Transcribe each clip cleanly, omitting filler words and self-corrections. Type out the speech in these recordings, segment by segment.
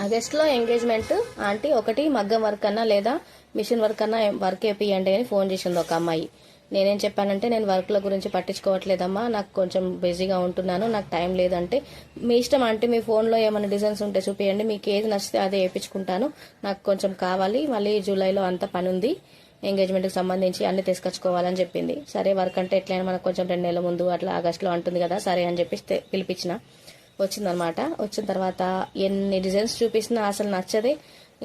ఆగస్ట్లో engagement aunty, ఒకటి మగ్గం వర్క్ అన్నా లేదా మిషన్ వర్క్ అన్నా వర్క్ వేపియండి అని ఫోన్ చేసింది ఒక అమ్మాయి. నేనేం చెప్పానంటే, నేను వర్క్ల గురించి పట్టించుకోవట్లేదమ్మా, నాకు కొంచెం బిజీగా ఉంటున్నాను, నాకు టైం లేదంటే, మీ ఇష్టం అంటే మీ ఫోన్లో ఏమైనా డిజైన్స్ ఉంటే చూపించండి, మీకు ఏది నచ్చితే అదే వేయించుకుంటాను, నాకు కొంచెం కావాలి, మళ్ళీ జూలైలో అంత పని ఉంది, ఎంగేజ్మెంట్కి సంబంధించి అన్ని తీసుకొచ్చుకోవాలని చెప్పింది. సరే, వర్క్ అంటే ఎట్లయినా మనకు కొంచెం 2 నెలల ముందు అట్లా ఆగస్టులో అంటుంది కదా, సరే అని చెప్పి పిలిపించిన. వచ్చిందనమాట. వచ్చిన తర్వాత ఎన్ని డిజైన్స్ చూపించినా అసలు నచ్చదే.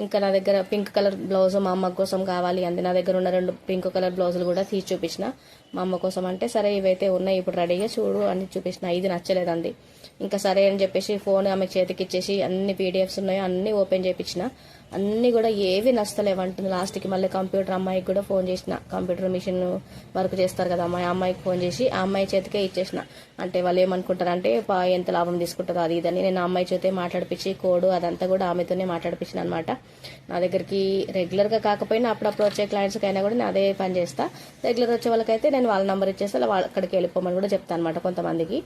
ఇంకా నా దగ్గర పింక్ కలర్ బ్లౌజ్ మా అమ్మ కోసం కావాలి అంది. నా దగ్గర ఉన్న 2 పింక్ కలర్ బ్లౌజులు కూడా తీసి చూపించిన మా అమ్మ కోసం. అంటే సరే ఇవైతే ఉన్నాయి, ఇప్పుడు రెడీగా చూడు అని చూపించిన. ఇది నచ్చలేదండి. ఇంకా సరే అని చెప్పేసి ఫోన్ ఆమె చేతికి ఇచ్చేసి అన్ని పీడిఎఫ్స్ ఉన్నాయో అన్ని ఓపెన్ చేయించిన. అన్ని కూడా ఏవి నచ్చలేవంటుంది. లాస్ట్కి మళ్ళీ కంప్యూటర్ అమ్మాయికి కూడా ఫోన్ చేసిన. కంప్యూటర్ మిషన్ వర్క్ చేస్తారు కదా అమ్మాయికి ఫోన్ చేసి ఆ అమ్మాయి చేతికే ఇచ్చేసిన. అంటే వాళ్ళు ఏమనుకుంటారంటే ఎంత లాభం తీసుకుంటారో అది ఇదని. నేను అమ్మాయి చేతే మాట్లాడిపించి కోడ్ అదంతా కూడా ఆమెతోనే మాట్లాడిపించిన అనమాట. నా దగ్గరికి రెగ్యులర్గా కాకపోయినా అప్పుడప్పుడు వచ్చే క్లయింట్స్కి అయినా కూడా నేను అదే పని చేస్తా. రెగ్యులర్ వచ్చే వాళ్ళకైతే నేను వాళ్ళ నెంబర్ ఇచ్చేస్తే వాళ్ళ అక్కడికి వెళ్ళిపోమని కూడా చెప్తాను అనమాట. కొంతమందికి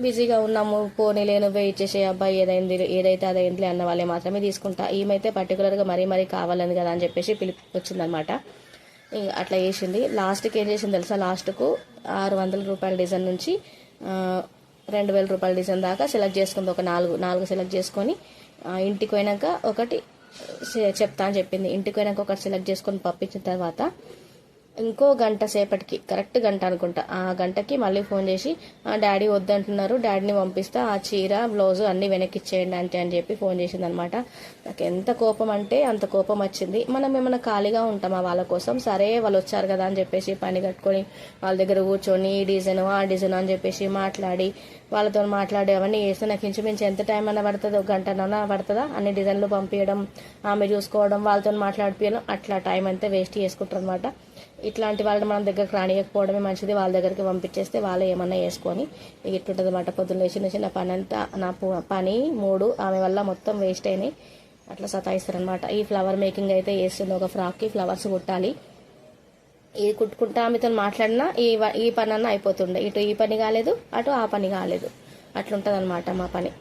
బిజీగా ఉన్నాము, పోనీ లేనువే ఇచ్చేసే అబ్బాయి ఏదైతే అదైందిలే అన్న వాళ్ళే మాత్రమే తీసుకుంటా. ఈమెతే పర్టికులర్గా మరీ కావాలని కదా అని చెప్పేసి వచ్చిందనమాట. అట్లా చేసింది. లాస్ట్కి ఏం చేసింది తెలుసా, లాస్ట్కు 600 రూపాయల డిజైన్ నుంచి 2000 రూపాయల డిజైన్ దాకా సెలెక్ట్ చేసుకుంది. ఒక నాలుగు సెలెక్ట్ చేసుకొని ఇంటికి పోయినాక ఒకటి చెప్తా అని చెప్పింది. ఇంటికి పోయినాక ఒకటి సెలెక్ట్ చేసుకొని పంపించిన తర్వాత ఇంకో గంట సేపటికి, కరెక్ట్ గంట అనుకుంటా, ఆ గంటకి మళ్ళీ ఫోన్ చేసి డాడీ వద్దంటున్నారు, డాడీని పంపిస్తా, ఆ చీర బ్లౌజ్ అన్ని వెనక్కి ఇచ్చేయండి అంటే అని చెప్పి ఫోన్ చేసింది అనమాట. నాకు ఎంత కోపం అంటే అంత కోపం వచ్చింది. మనం ఏమైనా ఖాళీగా ఉంటామా వాళ్ళ కోసం? సరే వాళ్ళు వచ్చారు కదా అని చెప్పేసి పని కట్టుకొని వాళ్ళ దగ్గర కూర్చొని ఈ డిజైన్ ఆ డిజైన్ అని చెప్పేసి మాట్లాడి వాళ్ళతో మాట్లాడి అవన్నీ చేస్తే నాకు ఇంచుమించు ఎంత టైం అన్నా పడుతుంది? ఒక గంటనన్నా పడుతుందా? అన్ని డిజైన్లు పంపించడం, ఆమె చూసుకోవడం, వాళ్ళతో మాట్లాడిపోయడం, అట్లా టైం అంతా వేస్ట్ చేసుకుంటారు అనమాట. ఇట్లాంటి వాళ్ళని మనం దగ్గరకు రానియకపోవడమే మంచిది. వాళ్ళ దగ్గరికి పంపించేస్తే వాళ్ళే ఏమన్నా వేసుకొని ఇట్లుంటుంది అనమాట. పొద్దున్న లేచి నా పని అంతా, నా పని 3 ఆమె వల్ల మొత్తం వేస్ట్ అయినాయి. అట్లా సతాయిస్తారనమాట. ఈ ఫ్లవర్ మేకింగ్ అయితే వేస్తుంది. ఒక ఫ్రాక్కి ఫ్లవర్స్ కుట్టాలి. ఇది కుట్టుకుంటా ఆమెతో మాట్లాడినా ఈ పని అన్న అయిపోతుండే. ఇటు ఈ పని కాలేదు, అటు ఆ పని కాలేదు. అట్లుంటుంది అనమాట మా పని.